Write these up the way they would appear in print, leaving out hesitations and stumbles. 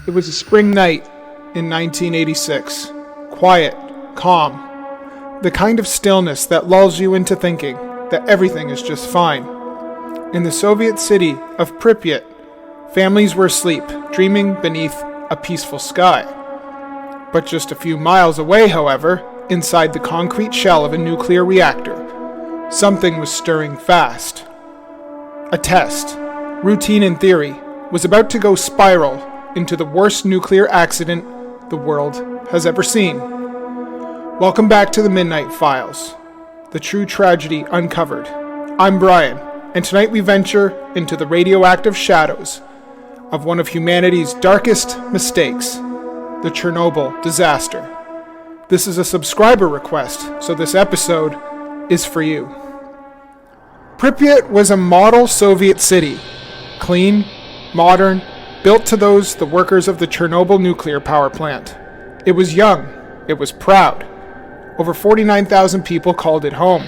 It was a spring night in 1986. Quiet, calm. The kind of stillness that lulls you into thinking that everything is just fine. In the Soviet city of Pripyat, families were asleep, dreaming beneath a peaceful sky. But just a few miles away, however, inside the concrete shell of a nuclear reactor, something was stirring fast. A test, routine in theory, was about to go spiral into the worst nuclear accident the world has ever seen. Welcome back to the Midnight Files, the true tragedy uncovered. I'm Brian, and tonight we venture into the radioactive shadows of one of humanity's darkest mistakes, the Chernobyl disaster. This is a subscriber request, so this episode is for you. Pripyat was a model Soviet city, clean, modern, built to the workers of the Chernobyl Nuclear Power Plant. It was young, it was proud. Over 49,000 people called it home.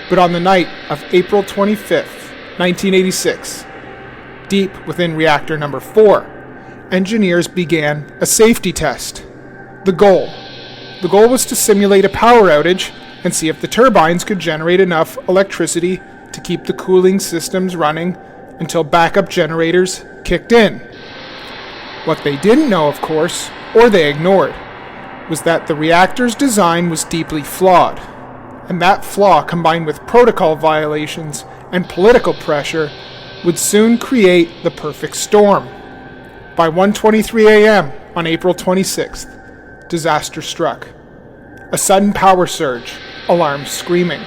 But on the night of April 25th, 1986, deep within reactor number 4, engineers began a safety test. The goal was to simulate a power outage and see if the turbines could generate enough electricity to keep the cooling systems running until backup generators kicked in. What they didn't know, of course, or they ignored, was that the reactor's design was deeply flawed, and that flaw, combined with protocol violations and political pressure, would soon create the perfect storm. By 1:23 a.m. on April 26th, disaster struck. A sudden power surge, alarms screaming,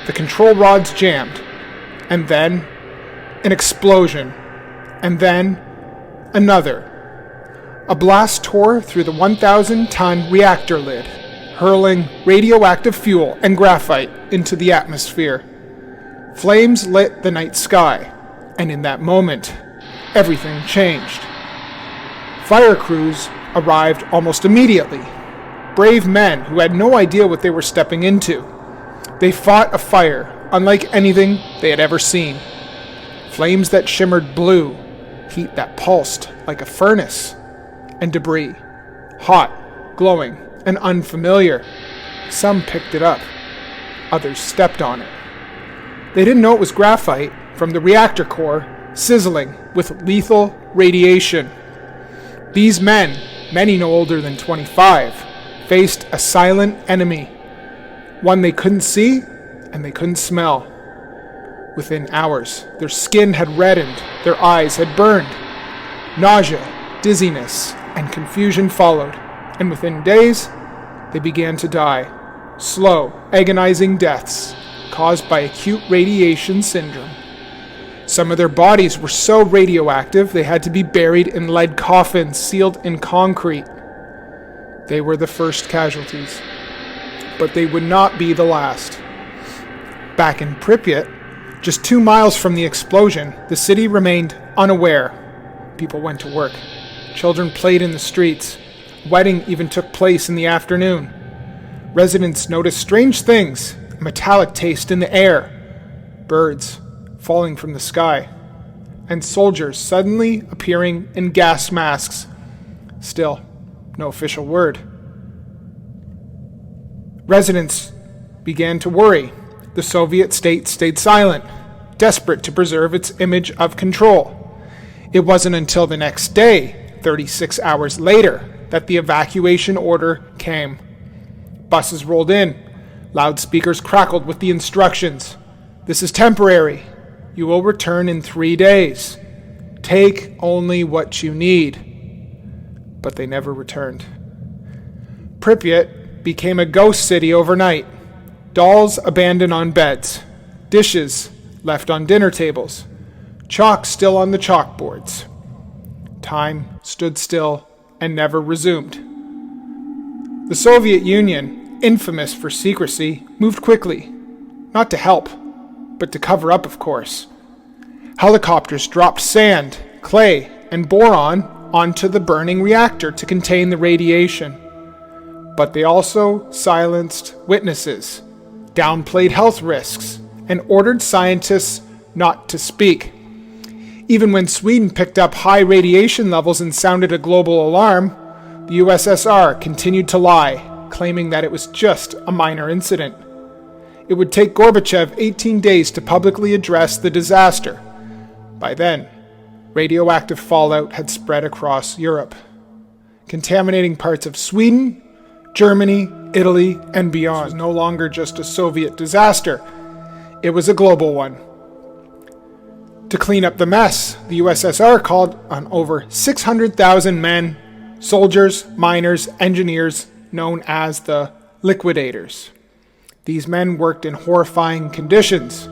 the control rods jammed, and then an explosion, and then another. A blast tore through the 1,000-ton reactor lid, hurling radioactive fuel and graphite into the atmosphere. Flames lit the night sky, and in that moment, everything changed. Fire crews arrived almost immediately. Brave men who had no idea what they were stepping into. They fought a fire unlike anything they had ever seen. Flames that shimmered blue, heat that pulsed like a furnace, and debris, hot, glowing, and unfamiliar. Some picked it up, others stepped on it. They didn't know it was graphite from the reactor core sizzling with lethal radiation. These men, many no older than 25, faced a silent enemy, one they couldn't see and they couldn't smell. Within hours, their skin had reddened, their eyes had burned. Nausea, dizziness, and confusion followed, and within days, they began to die. Slow, agonizing deaths caused by acute radiation syndrome. Some of their bodies were so radioactive they had to be buried in lead coffins sealed in concrete. They were the first casualties, but they would not be the last. Back in Pripyat, just 2 miles from the explosion, the city remained unaware. People went to work. Children played in the streets. A wedding even took place in the afternoon. Residents noticed strange things, a metallic taste in the air, birds falling from the sky, and soldiers suddenly appearing in gas masks. Still, no official word. Residents began to worry. The Soviet state stayed silent, desperate to preserve its image of control. It wasn't until the next day, 36 hours later, that the evacuation order came. Buses rolled in. Loudspeakers crackled with the instructions. This is temporary. You will return in 3 days. Take only what you need. But they never returned. Pripyat became a ghost city overnight. Dolls abandoned on beds. Dishes left on dinner tables. Chalk still on the chalkboards. Time stood still and never resumed. The Soviet Union, infamous for secrecy, moved quickly. Not to help, but to cover up, of course. Helicopters dropped sand, clay, and boron onto the burning reactor to contain the radiation. But they also silenced witnesses, downplayed health risks, and ordered scientists not to speak. Even when Sweden picked up high radiation levels and sounded a global alarm, the USSR continued to lie, claiming that it was just a minor incident. It would take Gorbachev 18 days to publicly address the disaster. By then, radioactive fallout had spread across Europe, contaminating parts of Sweden, Germany, Italy, and beyond. It was no longer just a Soviet disaster, it was a global one. To clean up the mess, the USSR called on over 600,000 men, soldiers, miners, engineers, known as the Liquidators. These men worked in horrifying conditions,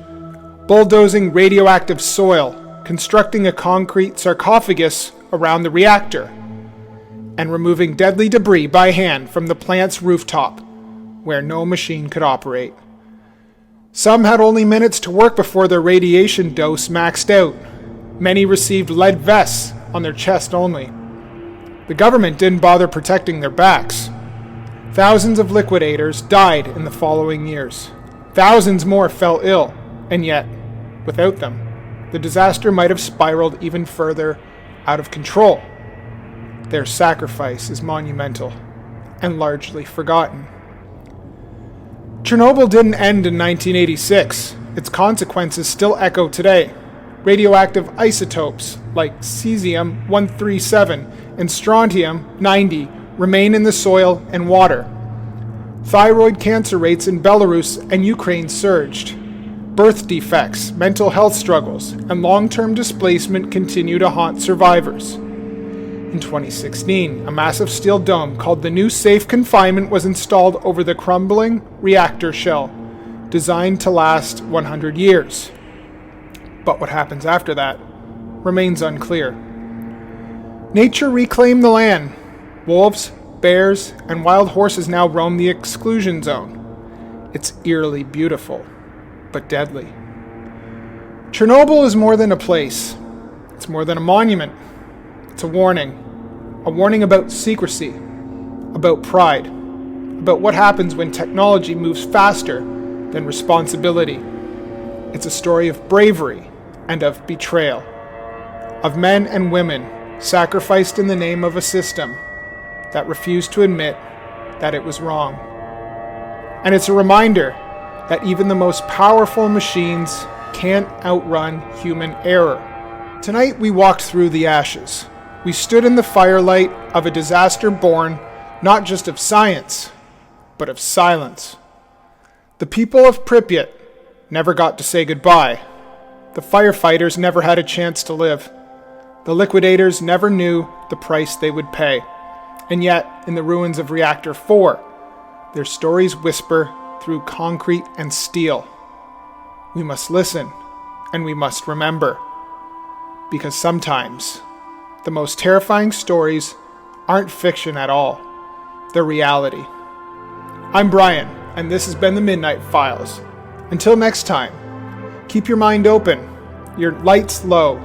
bulldozing radioactive soil, constructing a concrete sarcophagus around the reactor, and removing deadly debris by hand from the plant's rooftop, where no machine could operate. Some had only minutes to work before their radiation dose maxed out. Many received lead vests on their chest only. The government didn't bother protecting their backs. Thousands of liquidators died in the following years. Thousands more fell ill, and yet, without them, the disaster might have spiraled even further out of control. Their sacrifice is monumental and largely forgotten. Chernobyl didn't end in 1986. Its consequences still echo today. Radioactive isotopes like cesium-137 and strontium-90 remain in the soil and water. Thyroid cancer rates in Belarus and Ukraine surged. Birth defects, mental health struggles, and long-term displacement continue to haunt survivors. In 2016, a massive steel dome called the New Safe Confinement was installed over the crumbling reactor shell, designed to last 100 years. But what happens after that remains unclear. Nature reclaimed the land. Wolves, bears, and wild horses now roam the exclusion zone. It's eerily beautiful, but deadly. Chernobyl is more than a place. It's more than a monument. It's a warning about secrecy, about pride, about what happens when technology moves faster than responsibility. It's a story of bravery and of betrayal, of men and women sacrificed in the name of a system that refused to admit that it was wrong. And it's a reminder that even the most powerful machines can't outrun human error. Tonight we walked through the ashes. We stood in the firelight of a disaster born not just of science, but of silence. The people of Pripyat never got to say goodbye. The firefighters never had a chance to live. The liquidators never knew the price they would pay. And yet, in the ruins of Reactor 4, their stories whisper through concrete and steel. We must listen, and we must remember. Because sometimes, the most terrifying stories aren't fiction at all. They're reality. I'm Brian, and this has been the Midnight Files. Until next time, keep your mind open, your lights low,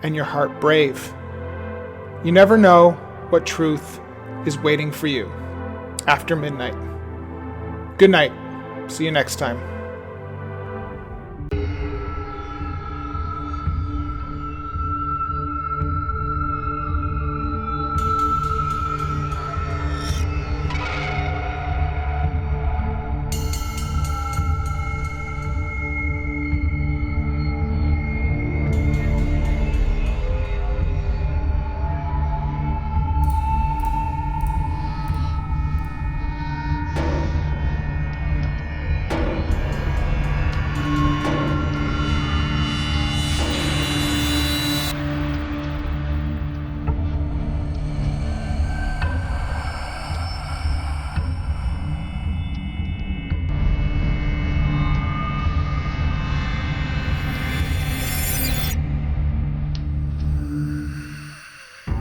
and your heart brave. You never know what truth is waiting for you after midnight. Good night. See you next time.